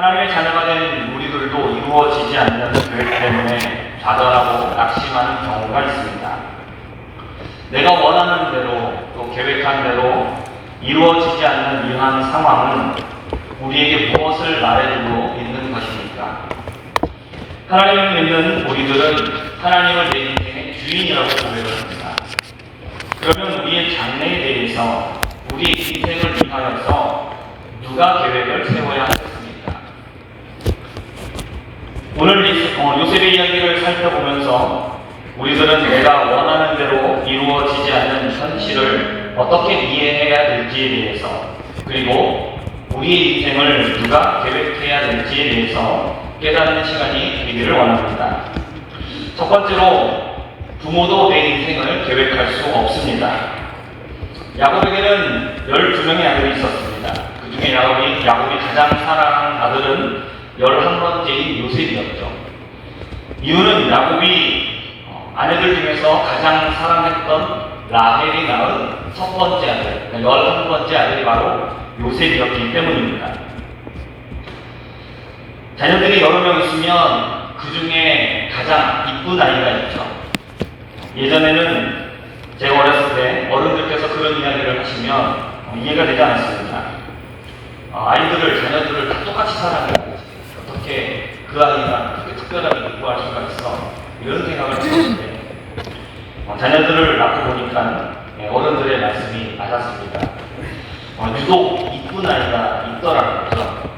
하나님의 자녀가 된 우리들도 이루어지지 않는 계획 때문에 좌절하고 낙심하는 경우가 있습니다. 내가 원하는 대로 또 계획한 대로 이루어지지 않는 이러한 상황은 우리에게 무엇을 말해주고 있는 것입니까? 하나님을 믿는 우리들은 하나님을 내 인생의 주인이라고 고백을 합니다. 그러면 우리의 장래에 대해서 우리의 인생을 위하여서 누가 계획을 세워야 하겠습니까? 오늘 요셉의 이야기를 살펴보면서 우리들은 내가 원하는 대로 이루어지지 않는 현실을 어떻게 이해해야 될지에 대해서, 그리고 우리의 인생을 누가 계획해야 될지에 대해서 깨닫는 시간이 되기를 원합니다. 첫 번째로, 부모도 내 인생을 계획할 수 없습니다. 야곱에게는 12명의 아들이 있었습니다. 그 중에 야곱이 가장 사랑하는 아들은 11번째인 요셉이었죠. 이유는 야곱이 아내들 중에서 가장 사랑했던 라헬이 낳은 첫 번째 아들, 11번째 아들이 바로 요셉이었기 때문입니다. 자녀들이 여러 명 있으면 그 중에 가장 이쁜 아이가 있죠. 예전에는 제가 어렸을 때 어른들께서 그런 이야기를 하시면 이해가 되지 않았습니다. 자녀들을 다 똑같이 사랑하고 어떻게 그 아이가 그렇게 특별하게 이뻐할 수가 있어, 이런 생각을 했었는데 자녀들을 낳고 보니까 어른들의 말씀이 맞았습니다. 유독 이쁜 아이가 있더라고요.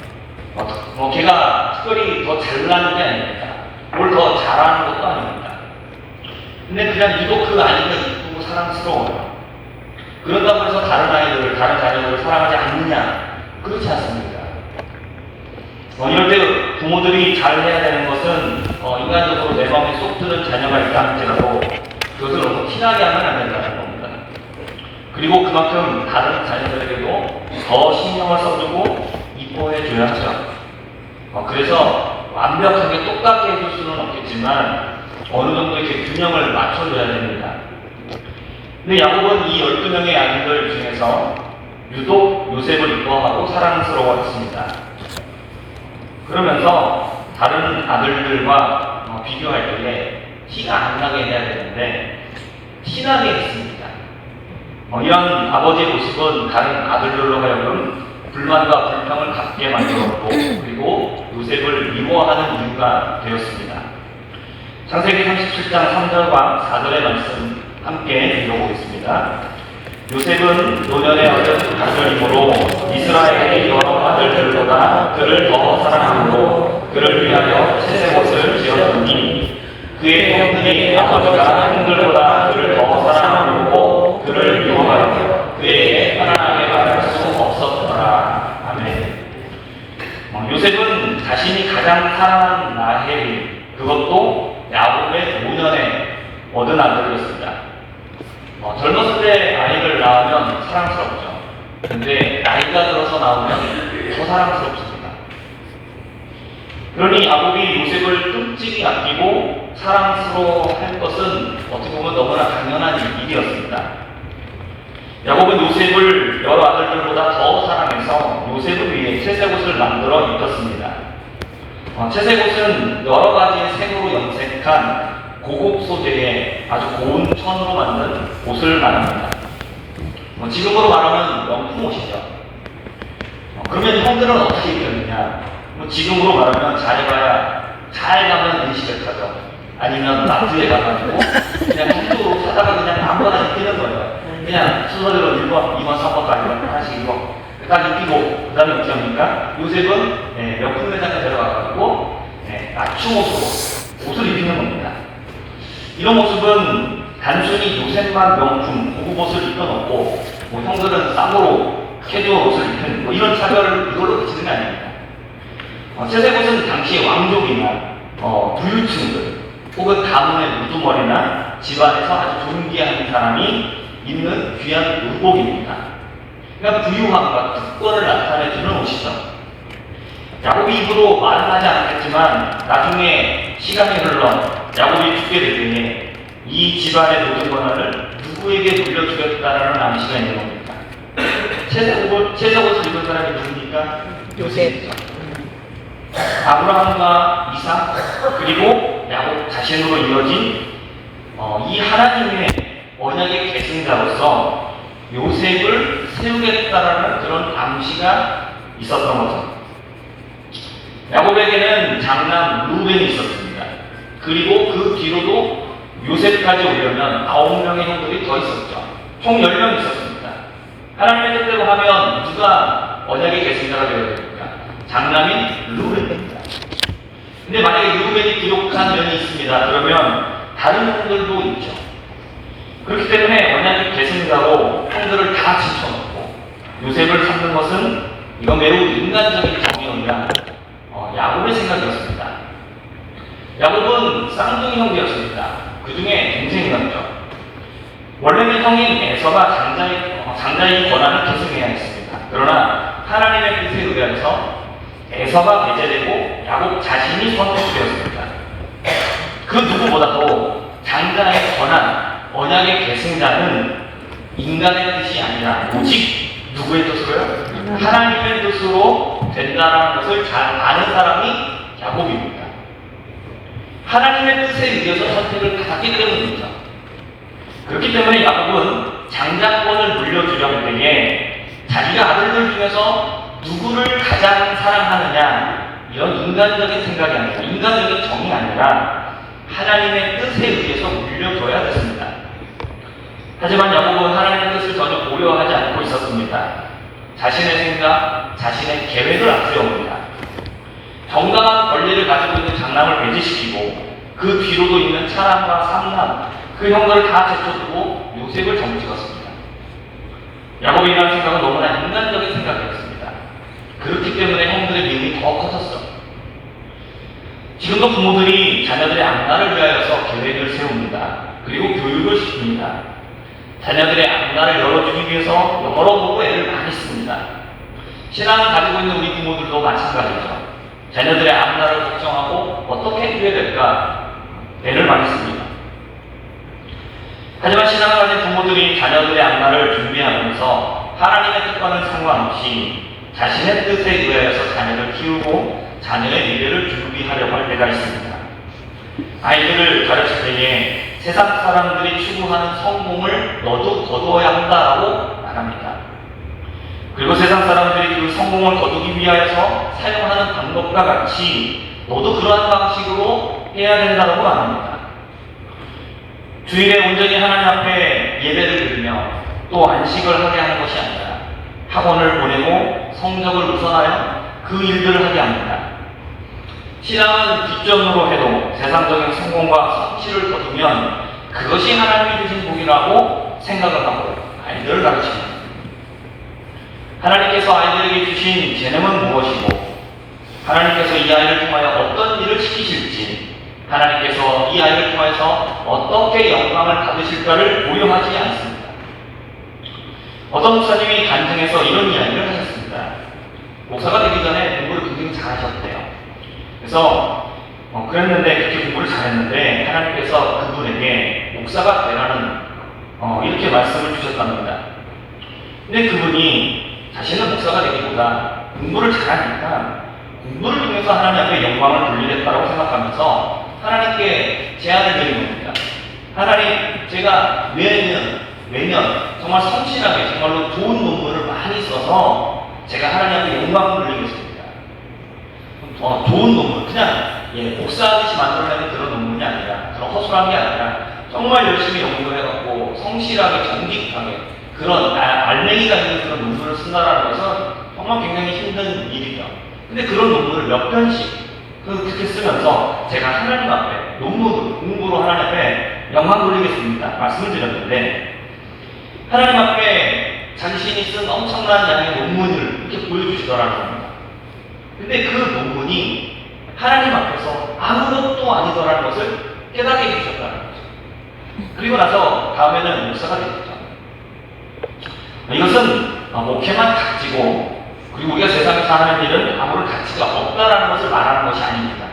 걔가 특별히 더 잘나는 게 아닙니다. 뭘 더 잘하는 것도 아닙니다. 근데 그냥 유독 그 아이가 이쁘고 사랑스러워요. 그런다고 해서 다른 자녀들을 사랑하지 않느냐? 그렇지 않습니다. 이럴 때 부모들이 잘해야 되는 것은 인간적으로 내 마음에 쏙 드는 자녀가 있다 할지라도 그것을 너무 티나게 하면 안 된다는 겁니다. 그리고 그만큼 다른 자녀들에게도 더 신경을 써주고 이뻐해 줘야 하죠. 그래서 완벽하게 똑같게 해줄 수는 없겠지만 어느 정도 이렇게 균형을 맞춰줘야 됩니다. 근데 야곱은 이 12명의 아들들 중에서 유독 요셉을 이뻐하고 사랑스러워했습니다. 그러면서 다른 아들들과 비교할 때에 티가 안 나게 해야 되는데 티나게 했습니다. 이런 아버지의 모습은 다른 아들들로 하여금 불만과 불평을 갖게 만들었고, 그리고 요셉을 미워하는 이유가 되었습니다. 창세기 37장 3절과 4절의 말씀 함께 읽어보겠습니다. 요셉은 노년의 어린 가정이므로 이스라엘의 여러 아들들보다 그를 더 사랑하고 그를 위하여 채색옷을 지었더니 그의 형들이 아버지가 형들보다 그를 더 사랑하고 그를 미워하여 그에게 편안하게 말할 수 없었더라. 아멘. 요셉은 자신이 가장 사랑하는 라헬, 그것도 야곱의 노년에 얻은 아들이었습니다. 젊었을 때 아이를 낳으면 사랑스럽죠. 근데 나이가 들어서 낳으면 더 사랑스럽습니다. 그러니 야곱이 요셉을 끔찍이 아끼고 사랑스러워할 것은 어떻게 보면 너무나 당연한 일이었습니다. 야곱은 요셉을 여러 아들들보다 더 사랑해서 요셉을 위해 채색옷을 만들어 입혔습니다. 채색옷은 여러 가지 색으로 염색한 고급 소재의 아주 고운 천으로 만든 옷을 말합니다. 지금으로 말하면 명품 옷이죠. 그러면 형들은 어떻게 입혔느냐? 지금으로 말하면 잘 가면 NC백화점 아니면 마트에 가가지고 그냥 형식으로 사다가 그냥 아무거나 입히는 거예요. 그냥 순서대로 1번, 2번, 3번까지 하나씩 입어. 딱 입히고 그 다음에 어떻게 합니까? 요셉은 명품 매장에 들어가가지고 맞춤 옷으로 옷을 입히는 겁니다. 이런 모습은 단순히 요셉만 명품, 고급 옷을 입혀놓고 형들은 싼으로 캐주얼 옷을 입히는 이런 차별을 이걸로 그치는 게 아닙니다. 채색옷은 당시의 왕족이나 부유층들 혹은 가문의 우두머리나 집안에서 아주 존귀한 사람이 입는 귀한 의복입니다. 그러니까 부유함과 특권을 나타내주는 옷이죠. 야곱이 입으로 말은 하지 않았겠지만 나중에 시간이 흘러 야곱이 죽게 될 때에 이 집안의 모든 권한을 누구에게 물려주겠다라는 암시가 있는 겁니다. 채색옷을 입은 사람이 누굽니까? 요셉이죠. 아브라함과 이삭 그리고 야곱 자신으로 이어진 이 하나님의 언약의 계승자로서 요셉을 세우겠다라는 그런 암시가 있었던 거죠. 야곱에게는 장남 루벤이 있었습니다. 그리고 그 뒤로도 요셉까지 오려면 9명의 형들이 더 있었죠. 총 10명 있었습니다. 하나님의 뜻대로 하면 누가 언약의 계승자가 되어야 됩니까? 장남인 루벤입니다. 근데 만약에 루벤이 부족한 면이 있습니다. 그러면 다른 형들도 있죠. 그렇기 때문에 언약의 계승자로 형들을 다 집어넣고 요셉을 삼는 것은 이건 매우 인간적인 정의입니다. 야곱의 생각이었습니다. 야곱은 쌍둥이 형제였습니다. 그 중에 동생이었죠. 원래는 형인 에서가 장자의 권한을 계승해야 했습니다. 그러나 하나님의 뜻에 의해서 에서가 배제되고 야곱 자신이 선택되었습니다. 그 누구보다도 장자의 권한, 언약의 계승자는 인간의 뜻이 아니라 오직 누구의 뜻으로요? 하나님의 뜻으로 된다는 것을 잘 아는 사람이 야곱입니다. 하나님의 뜻에 의해서 선택을 받았기 때문입니다. 그렇기 때문에 야곱은 장자권을 물려주려 할 때에 자기가 아들들 중에서 누구를 가장 사랑하느냐 이런 인간적인 생각이 아니라 인간적인 정이 아니라 하나님의 뜻에 의해서 물려줘야 됐습니다. 하지만 야곱은 하나님의 뜻을 전혀 고려하지 않고 있었습니다. 자신의 생각, 자신의 계획을 앞세웁니다. 정당한 권리를 가지고 있는 장남을 배제시키고 그 뒤로도 있는 차람과 삼남, 그 형들을 다 제쳐두고 요셉을 정찍었습니다. 야곱이라는 생각은 너무나 인간적인 생각이었습니다. 그렇기 때문에 형들의 미움이 더 커졌어. 지금도 부모들이 자녀들의 앞날을 위하여서 계획을 세웁니다. 그리고 교육을 시킵니다. 자녀들의 앞날을 열어주기 위해서 여러 보고 애를 많이 씁니다. 신앙을 가지고 있는 우리 부모들도 마찬가지죠. 자녀들의 앞날을 걱정하고 어떻게 해줘야 될까 애를 많이 씁니다. 하지만 신앙을 가진 부모들이 자녀들의 앞날을 준비하면서 하나님의 뜻과는 상관없이 자신의 뜻에 의하여서 자녀를 키우고 자녀의 미래를 준비하려고 할 때가 있습니다. 아이들을 가르칠 때에 세상 사람들이 추구하는 성공을 너도 거두어야 한다라고 말합니다. 그리고 세상 사람들이 그 성공을 거두기 위하여서 사용하는 방법과 같이 너도 그러한 방식으로 해야 된다고 말합니다. 주일에 온전히 하나님 앞에 예배를 드리며 또 안식을 하게 하는 것이 아니라 학원을 보내고 성적을 우선하여 그 일들을 하게 합니다. 신앙은 뒷전으로 해도 세상적인 성공과 성취를 거두면 그것이 하나님이 주신 복이라고 생각을 하고 아이들을 가르칩니다. 하나님께서 아이들에게 주신 재능은 무엇이고 하나님께서 이 아이를 통하여 어떤 일을 시키실지 하나님께서 이 아이를 통해서 어떻게 영광을 받으실까를 고려하지 않습니다. 어떤 목사님이 간증해서 이런 이야기를 하셨습니다. 목사가 되기 전에 공부를 굉장히 잘하셨대요. 그래서 그랬는데 그렇게 공부를 잘했는데 하나님께서 그분에게 목사가 되라는 이렇게 말씀을 주셨답니다. 근데 그분이 자신은 목사가 되기보다 공부를 잘하니까 공부를 통해서 하나님 앞에 영광을 돌리겠다고 생각하면서 하나님께 제안을 드린 겁니다. 하나님, 제가 매년 정말 성실하게 정말로 좋은 논문을 많이 써서 제가 하나님 앞에 영광을 돌리겠습니다. 좋은 논문, 그냥 복사하듯이 만들어내는 그런 논문이 아니라 그런 허술한 게 아니라 정말 열심히 연구해갖고 성실하게 정직하게 그런 알맹이가 있는 그런 논문을 쓴다라는 것은 정말 굉장히 힘든 일이죠. 근데 그런 논문을 몇 편씩 그렇게 쓰면서 제가 하나님 앞에 논문 공부로 하나님 앞에 영광 돌리겠습니다 말씀을 드렸는데 하나님 앞에 자신이 쓴 엄청난 양의 논문을 이렇게 보여주시더라는 겁니다. 근데 그 논문이 하나님 앞에서 아무것도 아니더라는 것을 깨닫게 해주셨다는 거죠. 그리고 나서 다음에는 목사가 되겠죠. 이것은 목회만 가지고 그리고 우리가 세상에서 하는 일은 아무런 가치가 없다라는 것을 말하는 것이 아닙니다.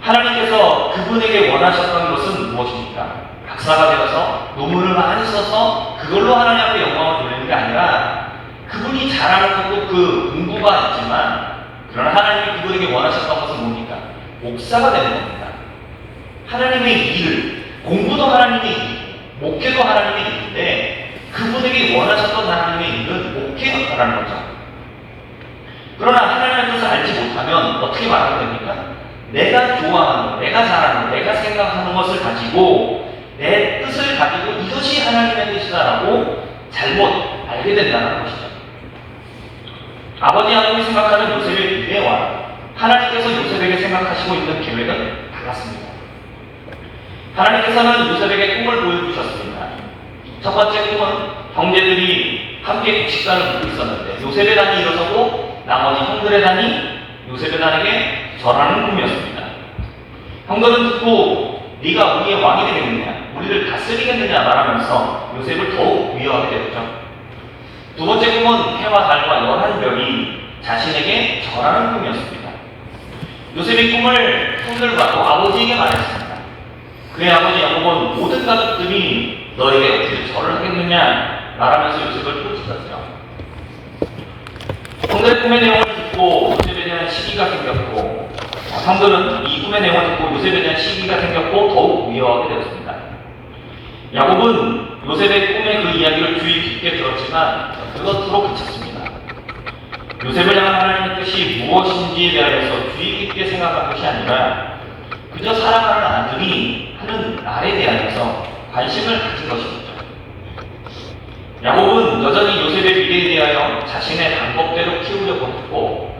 하나님께서 그분에게 원하셨던 것은 무엇입니까? 박사가 되어서 논문을 많이 써서 그걸로 하나님 앞에 영광을 돌리는 게 아니라 그분이 잘하는 것도 그 공부가 있지만 그러나 하나님이 그분에게 원하셨던 것은 뭡니까? 목사가 되는 겁니다. 하나님의 일을, 공부도 하나님의 일이고 목회도 하나님의 일인데 그분에게 원하셨던 하나님의 일은 목회였다라는 거죠. 그러나 하나님의 뜻을 알지 못하면 어떻게 말하면 됩니까? 내가 좋아하는 것, 내가 잘하는 것, 내가 생각하는 것을 가지고 내 뜻을 가지고 이것이 하나님의 뜻이다라고 잘못 알게 된다는 것이죠. 아버지 하나님이 생각하는 요셉의 미래와 하나님께서 요셉에게 생각하시고 있는 계획은 달랐습니다. 하나님께서는 요셉에게 꿈을 보여주셨습니다. 첫 번째 꿈은 형제들이 함께 식사를 먹고 있었는데 요셉의 단이 일어서고 나머지 형들의 단이 요셉의 단에게 절하는 꿈이었습니다. 형들은 듣고 네가 우리의 왕이 되겠느냐, 우리를 다스리겠느냐 말하면서 요셉을 더욱 위협하게 되었죠. 두 번째 꿈은 해와 달과 11별이 자신에게 절하는 꿈이었습니다. 요셉의 꿈을 형들과 또 아버지에게 말했습니다. 그의 아버지 야곱은 모든 가족들이 너에게 어떻게 절을 하겠느냐 말하면서 요셉을 꾸짖었죠. 형들의 꿈의 내용을 듣고 요셉에 대한 시기가 생겼고 형들은 이 꿈의 내용을 듣고 요셉에 대한 시기가 생겼고 더욱 위협하게 되었습니다. 야곱은 요셉의 꿈의 그 이야기를 주의 깊게 들었지만 그것으로 그쳤습니다. 요셉을 향한 하나님의 뜻이 무엇인지에 대하여서 주의 깊게 생각한 것이 아니라 그저 사랑하는 아들이 하는 말에 대하여서 관심을 가진 것이었죠. 야곱은 여전히 요셉의 미래에 대하여 자신의 방법대로 키우려고 했고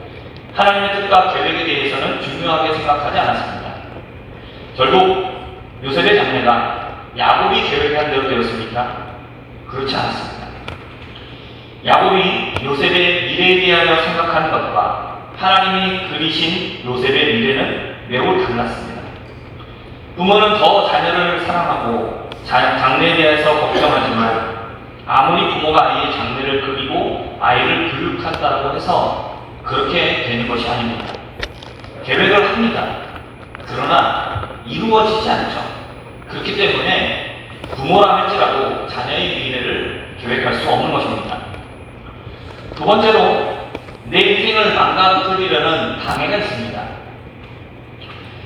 하나님의 뜻과 계획에 대해서는 중요하게 생각하지 않았습니다. 결국 요셉의 장래가 야곱이 계획한 대로 되었습니까? 그렇지 않았습니다. 야곱이 요셉의 미래에 대하여 생각하는 것과 하나님이 그리신 요셉의 미래는 매우 달랐습니다. 부모는 더 자녀를 사랑하고 장래에 대해서 걱정하지만 아무리 부모가 아이의 장래를 그리고 아이를 교육한다고 해서 그렇게 되는 것이 아닙니다. 계획을 합니다. 그러나 이루어지지 않죠. 그렇기 때문에 부모라 할지라도 자녀의 미래를 계획할 수 없는 것입니다. 두 번째로 내 인생을 망가뜨리려는 방해가 있습니다.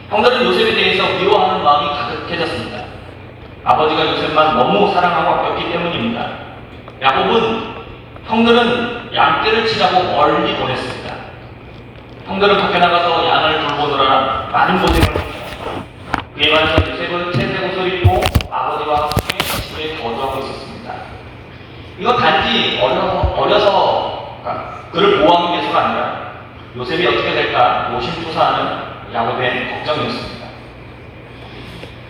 형들은 요셉에 대해서 미워하는 마음이 가득해졌습니다. 아버지가 요셉만 너무 사랑하고 아꼈기 때문입니다. 야곱은 형들은 양떼를 치라고 멀리 보냈습니다. 형들은 밖에 나가서 양을 돌보느라 많은 고생을 했죠. 그에 반해서 요셉은 채색 옷을 입고 아버지와 함께 집에 거주하고 있었습니다. 이건 단지 어려서 그를 보호하기 위해서가 아니라 요셉이 어떻게 될까 노심초사하는 야곱의 걱정이었습니다.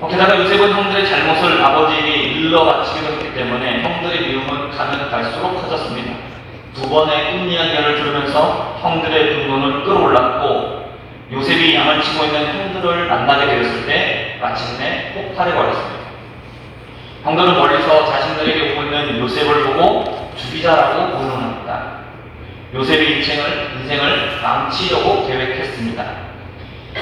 게다가 요셉은 형들의 잘못을 아버지에게 일러 바치기로 했기 때문에 형들의 미움은 가면 갈수록 커졌습니다. 두 번의 꿈 이야기를 들으면서 형들의 분노는 끌어올랐고 요셉이 양을 치고 있는 형들을 만나게 되었을 때 마침내 폭발해버렸습니다. 형들은 멀리서 자신들에게 오고 있는 요셉을 보고 죽이자라고 고문합니다. 요셉의 인생을 망치려고 계획했습니다.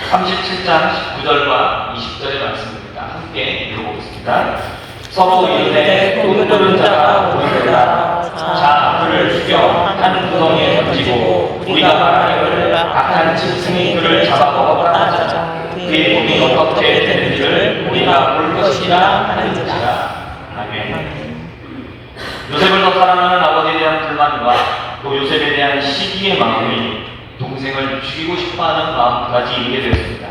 37장 19절과 20절의 말씀입니다. 함께 읽어보겠습니다. 서로 이르되 또 들은 자가 보이더라. 자 그를 죽여 한 구덩이에 던지고 우리가 말하기를 악한 짐승이 그를 잡아 먹어라 하자. 그의 몸이 어떻게 되는지를 우리가 볼 것이라 하는지라. 아멘. 요셉을 더 사랑하는 아버지에 대한 불만과 또 요셉에 대한 시기의 마음이 동생을 죽이고 싶어하는 마음까지 이르게 되었습니다.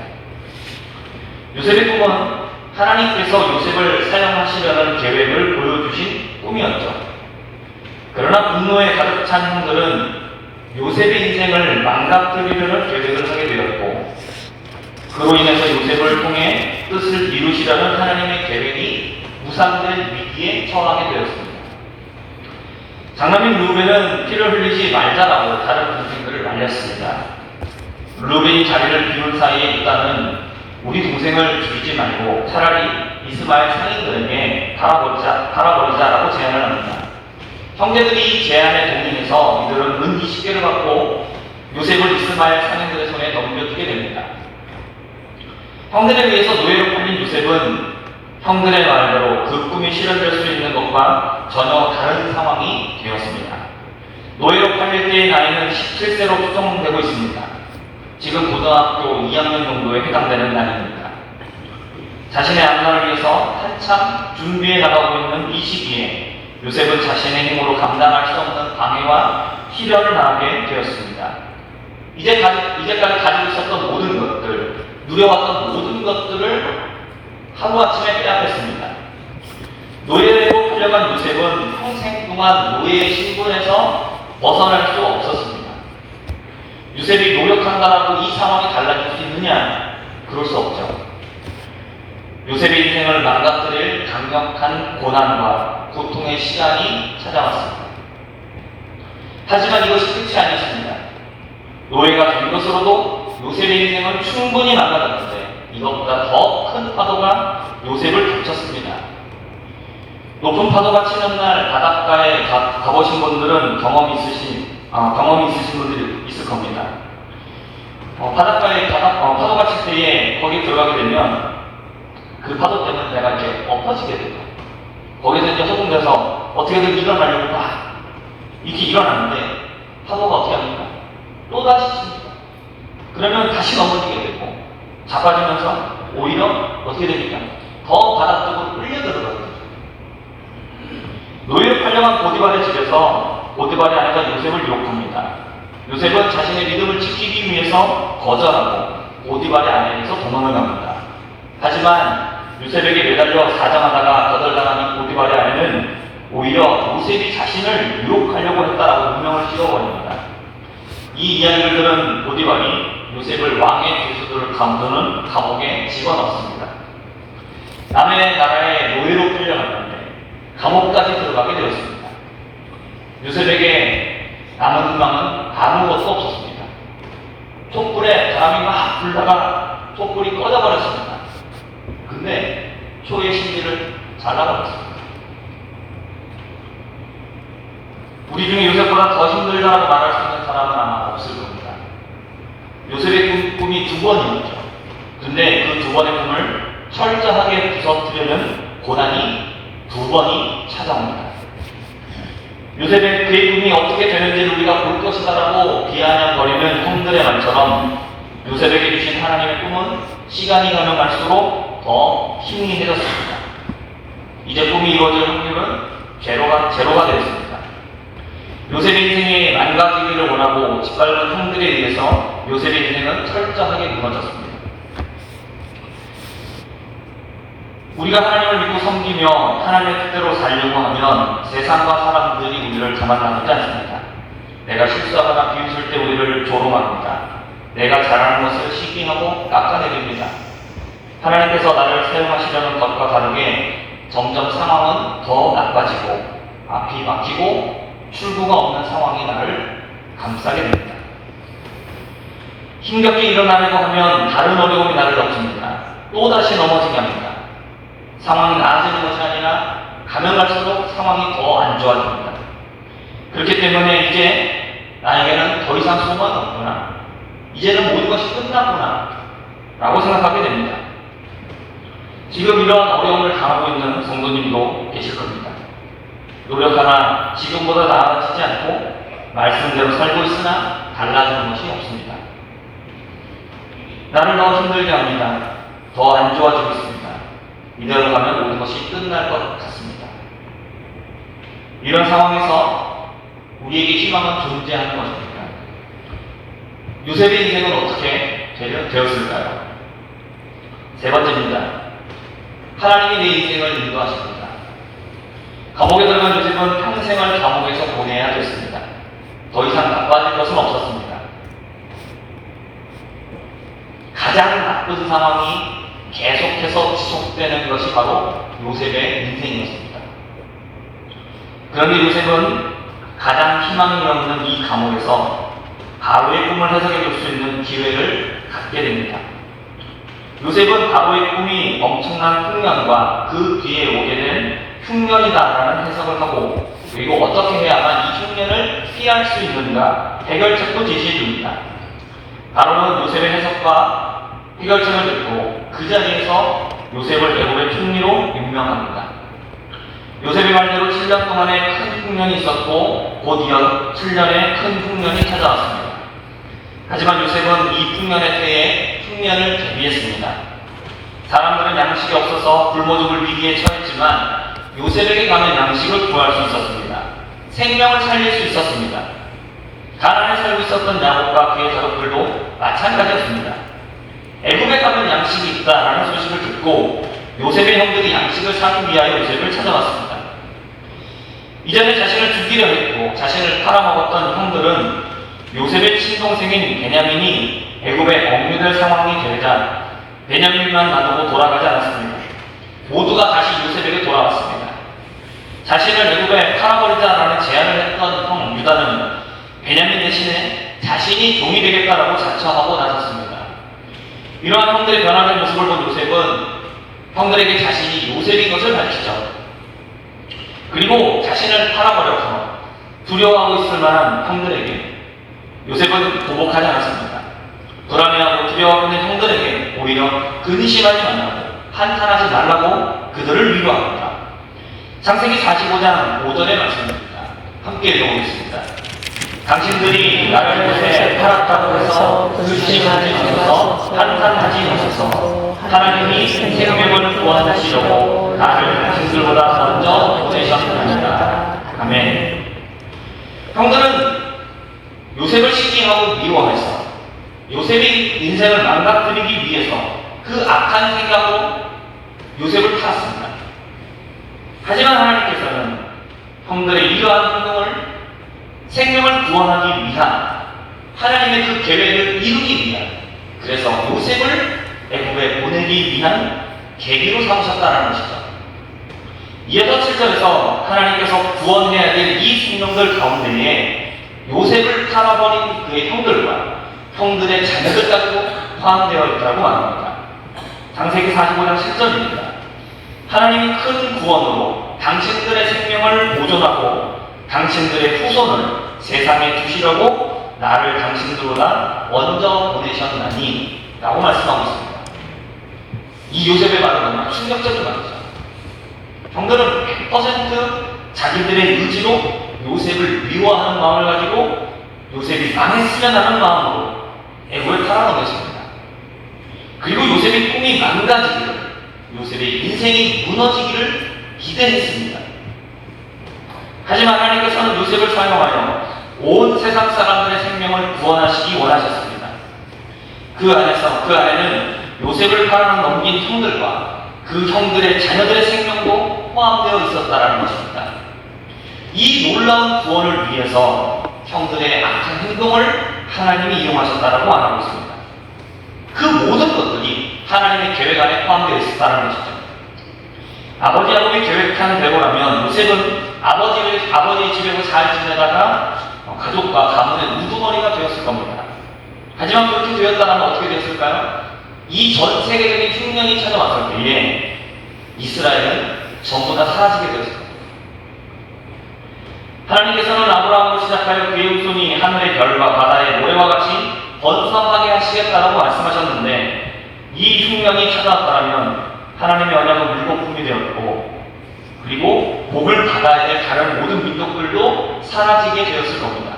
요셉의 꿈은 하나님께서 요셉을 사용하시려는 계획을 보여주신 꿈이었죠. 그러나 분노에 가득 찬 형들은 요셉의 인생을 망가뜨리려는 계획을 하게 되었고 그로 인해서 요셉을 통해 뜻을 이루시려는 하나님의 계획이 무산된 위기에 처하게 되었습니다. 장남인 루벤은 피를 흘리지 말자라고 다른 동생들을 말렸습니다. 루벤이 자리를 비운 사이에 일단은 우리 동생을 죽이지 말고 차라리 이스마엘 상인들에게 팔아버리자라고 제안을 합니다. 형제들이 제안에 동의해서 이들은 은 20개를 받고 요셉을 이스마엘 상인들의 손에 넘겨주게 됩니다. 형들에 의해서 노예로 팔린 요셉은 형들의 말대로 그 꿈이 실현될 수 있는 것과 전혀 다른 상황이 되었습니다. 노예로 팔릴 때의 나이는 17세로 추정되고 있습니다. 지금 고등학교 2학년 정도에 해당되는 나이입니다. 자신의 안전을 위해서 한참 준비해 나가고 있는 이 시기에 요셉은 자신의 힘으로 감당할 수 없는 방해와 시련을 당하게 되었습니다. 이제까지 가지고 있었던 모든 것들, 누려왔던 모든 것들을 하루아침에 빼앗겼습니다. 노예로 팔려간 요셉은 평생 동안 노예의 신분에서 벗어날 수 없었습니다. 요셉이 노력한다라고 이 상황이 달라질 수 있느냐? 그럴 수 없죠. 요셉의 인생을 망가뜨릴 강력한 고난과 고통의 시간이 찾아왔습니다. 하지만 이것이 끝이 아니었습니다. 노예가 된 것으로도 요셉의 인생은 충분히 망가졌는데 이것보다 더 큰 파도가 요셉을 덮쳤습니다. 높은 파도가 치는 날 바닷가에 가보신 분들은 경험이 있으신 분들이 있을 겁니다. 바닷가에 파도가 칠 때에 거기 들어가게 되면 그 파도 때문에 내가 이렇게 엎어지게 돼요. 거기서 이제 허둥대서 어떻게든 일어나려고 막 이렇게 일어나는데 파도가 어떻게 합니까? 또 다시 칩니다. 그러면 다시 넘어지게 되고 자빠지면서 오히려 어떻게 됩니까? 더 바닷속으로 끌려 들어가거든요. 노예로 팔려간 보디발의 집에서 보디발의 아내가 요셉을 유혹합니다. 요셉은 자신의 믿음을 지키기 위해서 거절하고 보디발의 아내에게서 도망을 갑니다. 하지만 요셉에게 매달려 사장하다가 거절당한 보디발의 아내는 오히려 요셉이 자신을 유혹하려고 했다라고 누명을 씌워버립니다. 이 이야기를 들은 보디발이 요셉을 왕의 죄수들을 감두는 감옥에 집어넣습니다. 남의 나라에 노예로 끌려갔는데 감옥까지 들어가게 되었습니다. 요셉에게 남은 희망은 아무것도 없었습니다. 촛불에 바람이 막 불다가 촛불이 꺼져버렸습니다. 근데 초의 심리를 잘라버렸습니다. 우리 중에 요셉보다 더 힘들다라고 말할 수 있는 사람은 아마 없을 겁니다. 요셉의 꿈이 두 번이었죠. 근데 그 두 번의 꿈을 철저하게 부서뜨리는 고난이 두 번이 찾아옵니다. 요셉의 그의 꿈이 어떻게 되는지를 우리가 볼 것이다라고 비아냥거리는 형들의 말처럼 요셉에게 주신 하나님의 꿈은 시간이 가면 갈수록 더 희미해졌습니다. 이제 꿈이 이루어질 확률은 제로가 되었습니다. 요셉의 인생이 망가지기를 원하고 짓밟은 형들에 의해서 요셉의 인생은 철저하게 무너졌습니다. 우리가 하나님을 믿고 섬기며 하나님의 뜻대로 살려고 하면 세상과 사람들이 우리를 가만놔두지 않습니다. 내가 실수하거나 비웃을 때 우리를 조롱합니다. 내가 잘하는 것을 시기하고 깎아내립니다. 하나님께서 나를 사용하시려는 것과 다르게 점점 상황은 더 나빠지고 앞이 막히고 출구가 없는 상황이 나를 감싸게 됩니다. 힘겹게 일어나려고 하면 다른 어려움이 나를 덮칩니다. 또다시 넘어지게 합니다. 상황이 나아지는 것이 아니라 가면 갈수록 상황이 더 안 좋아집니다. 그렇기 때문에 이제 나에게는 더 이상 소망이 없구나. 이제는 모든 것이 끝났구나. 라고 생각하게 됩니다. 지금 이런 어려움을 당하고 있는 성도님도 계실 겁니다. 노력하나 지금보다 나아지지 않고 말씀대로 살고 있으나 달라지는 것이 없습니다. 나를 더 힘들게 합니다. 더 안 좋아지고 있습니다. 이대로 가면 모든 것이 끝날 것 같습니다. 이런 상황에서 우리에게 희망은 존재하는 것입니다. 요셉의 인생은 어떻게 되었을까요? 세 번째입니다. 하나님이 내 인생을 인도하십니다. 감옥에 들어간 요셉은 평생을 감옥에서 보내야 됐습니다. 더 이상 나빠질 것은 없었습니다. 가장 나쁜 상황이 계속해서 지속되는 것이 바로 요셉의 인생이었습니다. 그런데 요셉은 가장 희망이 없는 이 감옥에서 바로의 꿈을 해석해 줄 수 있는 기회를 갖게 됩니다. 요셉은 바로의 꿈이 엄청난 흉년과 그 뒤에 오게 된 흉년이다라는 해석을 하고 그리고 어떻게 해야만 이 흉년을 피할 수 있는가 해결책도 제시해 줍니다. 바로는 요셉의 해석과 해결책을 듣고 그 자리에서 요셉을 애굽의 총리로 임명합니다. 요셉의 말대로 7년 동안의 큰 흉년이 있었고 곧 이어 7년의 큰 흉년이 찾아왔습니다. 하지만 요셉은 이 풍년의 때에 흉년을 대비했습니다. 사람들은 양식이 없어서 굶어 죽을 위기에 처했지만 요셉에게 가면 양식을 구할 수 있었습니다. 생명을 살릴 수 있었습니다. 가나안에 살고 있었던 야곱과 그의 가족들도 마찬가지였습니다. 애굽에 가면 양식이 있다라는 소식을 듣고 요셉의 형들이 양식을 사기 위하여 요셉을 찾아왔습니다. 이전에 자신을 죽이려 했고 자신을 팔아먹었던 형들은 요셉의 친동생인 베냐민이 애굽에 억류될 상황이 되자 베냐민만 놔두고 돌아가지 않았습니다. 모두가 다시 요셉에게 돌아왔습니다. 자신을 애굽에 팔아버리자라는 제안을 했던 형 유다는 베냐민 대신에 자신이 종이 되겠다라고 자처하고 나섰습니다. 이러한 형들의 변화된 모습을 본 요셉은 형들에게 자신이 요셉인 것을 밝히죠. 그리고 자신을 팔아버려서 두려워하고 있을 만한 형들에게 요셉은 보복하지 않았습니다. 불안해하고 두려워하고 있는 형들에게 오히려 근심하지 말라고, 한탄하지 말라고 그들을 위로합니다. 창세기 45장 5절의 말씀입니다. 함께 읽어보겠습니다. 당신들이 나를 곳에 팔았다고 해서 근심하지 마소서, 한탄하지 마소서. 하나님이 생명을 구원하시려고 나를 당신들보다 먼저 보내셨습니다. 아멘. 형들은 요셉을 시기하고 미워해서 요셉의 인생을 망가뜨리기 위해서 그 악한 생각으로 요셉을 팔았습니다. 하지만 하나님께서는 형들의 이러한 행동을 생명을 구원하기 위한 하나님의 그 계획을 이루기 위한, 그래서 요셉을 애굽에 보내기 위한 계기로 삼으셨다는 것이죠. 이어서 7절에서 하나님께서 구원해야 될 이 생명들 가운데에 요셉을 팔아버린 그의 형들과 형들의 자녀들까지도 포함되어 있다고 말합니다. 창세기 45장 10절입니다. 하나님이 큰 구원으로 당신들의 생명을 보존하고 당신들의 후손을 세상에 두시려고 나를 당신들보다 먼저 보내셨나니 라고 말씀하고 있습니다. 이 요셉의 말은 정말 충격적인 말이죠. 형들은 100% 자기들의 의지로 요셉을 미워하는 마음을 가지고 요셉이 망했으면 하는 마음으로 애굽을 팔아넘겼습니다. 그리고 요셉의 꿈이 망가지기를, 요셉의 인생이 무너지기를 기대했습니다. 하지만 하나님께서는 요셉을 사용하여 온 세상 사람들의 생명을 구원하시기 원하셨습니다. 그 안에는 요셉을 팔아넘긴 형들과 그 형들의 자녀들의 생명도 포함되어 있었다는 것입니다. 이 놀라운 구원을 위해서 형들의 악한 행동을 하나님이 이용하셨다라고 말하고 있습니다. 그 모든 것들이 하나님의 계획 안에 포함되어 있었다는 것이죠. 아버지 야곱이 계획한 대로라면 요셉은 아버지 집에서 잘 지내다가 가족과 가문의 우두머리가 되었을 겁니다. 하지만 그렇게 되었다면 어떻게 되었을까요? 이 전 세계적인 흉년이 찾아왔을 때에 이스라엘은 전부 다 사라지게 되었을 겁니다. 하나님께서는 아브라함으로 시작하여 그의 후손이 하늘의 별과 바다의 모래와 같이 번성하게 하시겠다라고 말씀하셨는데, 이 흉년이 찾아왔다면 하나님의 언약은 물거품이 되었고, 그리고 복을 받아야 될 다른 모든 민족들도 사라지게 되었을 겁니다.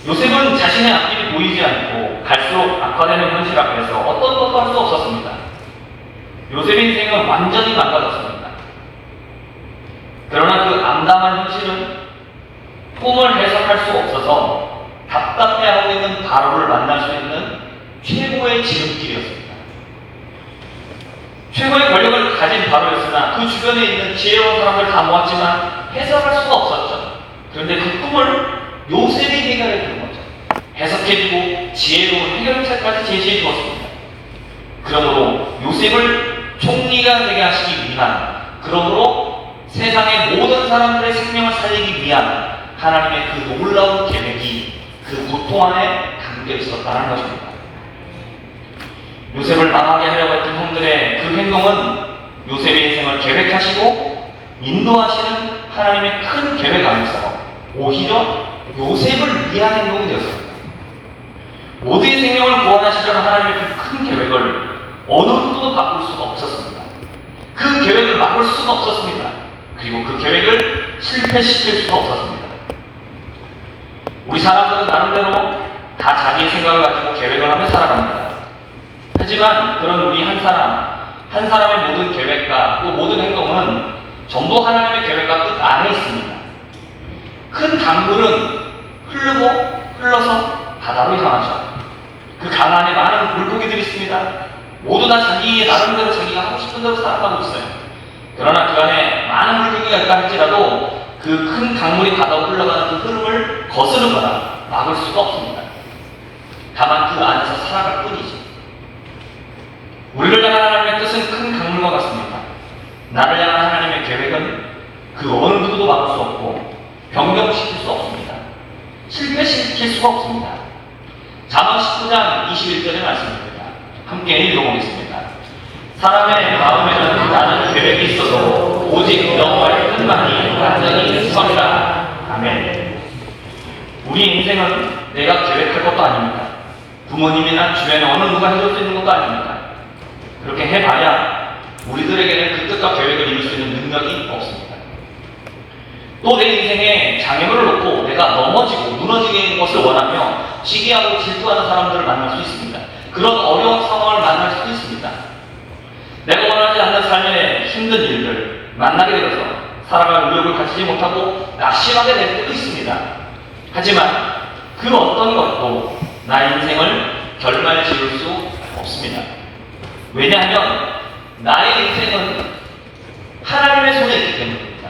요셉은 자신의 앞길이 보이지 않고 갈수록 악화되는 현실 앞에서 어떤 것도 할 수 없었습니다. 요셉의 인생은 완전히 망가졌습니다. 그러나 그 암담한 현실은 꿈을 해석할 수 없어서 답답해하고 있는 바로를 만날 수 있는 최고의 지름길이었습니다. 최고의 권력을 가진 바로였으나 그 주변에 있는 지혜로운 사람들 다 모았지만 해석할 수가 없었죠. 그런데 그 꿈을 요셉이 해결해 주는 거죠. 해석해주고 지혜로운 해결책까지 제시해 주었습니다. 그러므로 요셉을 총리가 되게 하시기 위한, 그러므로 세상의 모든 사람들의 생명을 살리기 위한 하나님의 그 놀라운 계획이 그 고통 안에 담겨 있었다는 것입니다. 요셉을 망하게 하려고 했던 형들의 그 행동은 요셉의 인생을 계획하시고 인도하시는 하나님의 큰 계획 안에서 오히려 요셉을 위한 행동이 되었습니다. 모두의 생명을 구원하시려는 하나님의 그 큰 계획을 어느 누구도 바꿀 수가 없었습니다. 그 계획을 막을 수가 없었습니다. 그리고 그 계획을 실패시킬 수가 없었습니다. 우리 사람들은 나름대로 다 자기의 생각을 가지고 계획을 하며 살아갑니다. 하지만 그런 우리 한 사람의 모든 계획과 또 모든 행동은 전부 하나님의 계획과 뜻 안에 있습니다. 큰 강물은 흘러서 바다로 향하죠. 그 강 안에 많은 물고기들이 있습니다. 모두 다 자기의 나름대로 자기가 하고 싶은 대로 살아가고 있어요. 그러나 그 안에 많은 물고기가 있다 할지라도 그 큰 강물이 바다로 흘러가는 그 흐름을 거스르거나 막을 수가 없습니다. 다만 그 안에서 살아갈 뿐이지. 우리를 향한 하나님의 뜻은 큰 강물과 같습니다. 나를 향한 하나님의 계획은 그 어느 누구도 막을 수 없고 변경시킬 수 없습니다. 실패시킬 수가 없습니다. 잠언 19장 21절의 말씀입니다. 함께 읽어보겠습니다. 사람의 마음에는 나는 계획이 있어도 오직 여호와의 뜻만이 완전히 서리라. 아멘. 우리 인생은 내가 계획할 것도 아닙니다. 부모님이나 주변에 어느 누가 해줄 수 있는 것도 아닙니다. 그렇게 해봐야 우리들에게는 그 뜻과 계획을 이룰 수 있는 능력이 없습니다. 또 내 인생에 장애물을 놓고 내가 넘어지고 무너지는 것을 원하며 시기하고 질투하는 사람들을 만날 수 있습니다. 그런 어려운 상황을 만날 수도 있습니다. 내가 원하지 않는 삶의 힘든 일들 만나게 되어서 살아갈 의욕을 가지지 못하고 낙심하게 될 때도 있습니다. 하지만 그 어떤 것도 나의 인생을 결말지을 수 없습니다. 왜냐하면 나의 인생은 하나님의 손에 있기 때문입니다.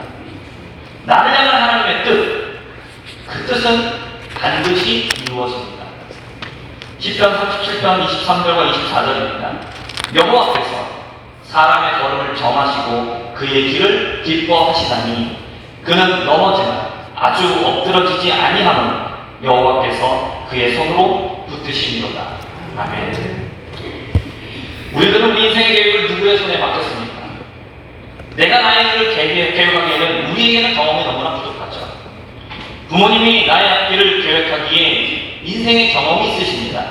나를 향한 하나님의 뜻, 그 뜻은 반드시 이루어집니다. 시편 37편 23절과 24절입니다. 여호와께서 사람의 걸음을 정하시고 그의 길을 기뻐하시다니 그는 넘어지나 아주 엎드러지지 아니함은 여호와께서 그의 손으로 붙드시니로다. 아멘. 우리들은 우리 인생의 계획을 누구의 손에 맡겼습니까? 내가 나의 길을 계획하기에는 우리에게는 경험이 너무나 부족하죠. 부모님이 나의 앞길을 계획하기에 인생의 경험이 있으십니다.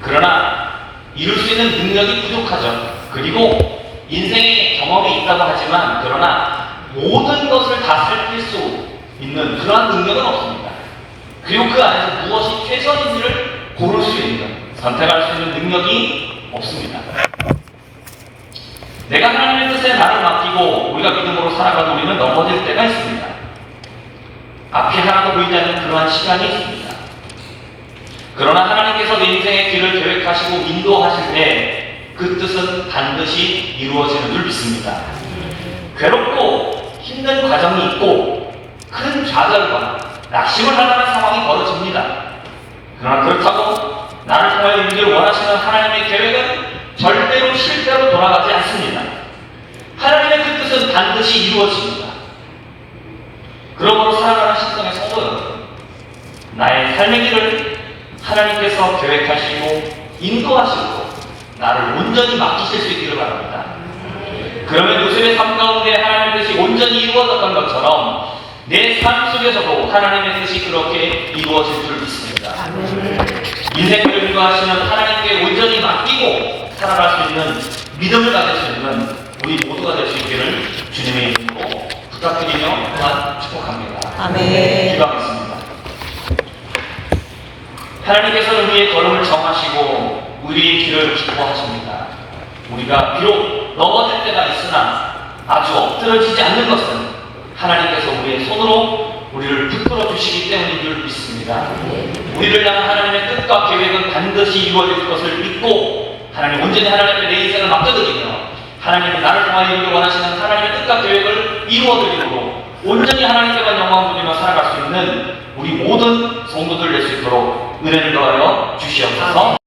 그러나 이룰 수 있는 능력이 부족하죠. 그리고 인생의 경험이 있다고 하지만 그러나 모든 것을 다 살필 수 있는 그러한 능력은 없습니다. 그리고 그 안에서 무엇이 최선인지를 고를 수 있는, 선택할 수 있는 능력이 없습니다. 내가 하나님의 뜻에 나를 맡기고 우리가 믿음으로 살아가도 우리는 넘어질 때가 있습니다. 앞이 하나도 보이지 않는 그러한 시간이 있습니다. 그러나 하나님께서 내 인생의 길을 계획하시고 인도하실 때 그 뜻은 반드시 이루어지는 줄 믿습니다. 괴롭고 힘든 과정이 있고 큰 좌절과 낙심을 하는 상황이 벌어집니다. 그러나 그렇다고 나를 통하여 이루기를 원하시는 하나님의 계획은 절대로 실패로 돌아가지 않습니다. 하나님의 그 뜻은 반드시 이루어집니다. 그러므로 살아가는 신성의 성도 여러분, 나의 삶의 길을 하나님께서 계획하시고 인도하시고 나를 온전히 맡기실 수 있기를 바랍니다. 그러면 요셉의 삶 가운데 하나님의 뜻이 온전히 이루어졌던 것처럼 내 삶 속에서도 하나님의 뜻이 그렇게 이루어질 줄 믿습니다. 인생을 인도하시는 하나님께 온전히 맡기고 살아갈 수 있는 믿음을 가질 수 있는 우리 모두가 될 수 있기를 주님의 이름으로 부탁드리며 또한 축복합니다. 아멘. 기도하겠습니다. 하나님께서는 우리의 걸음을 정하시고 우리의 길을 기뻐하십니다. 우리가 비록 넘어질 때가 있으나 아주 엎드러지지 않는 것은 하나님께서 우리의 손으로 우리를 붙들어 주시기 때문인 줄 믿습니다. 우리를 향한 하나님의 뜻과 계획은 반드시 이루어질 것을 믿고 하나님 온전히 하나님 앞에 내 인생을 맡겨드리며 하나님이 나를 통하여 이루기 원하시는 하나님의 뜻과 계획을 이루어드리므로 온전히 하나님께만 영광을 돌리며 살아갈 수 있는 우리 모든 성도들 될 수 있도록 은혜를 더하여 주시옵소서.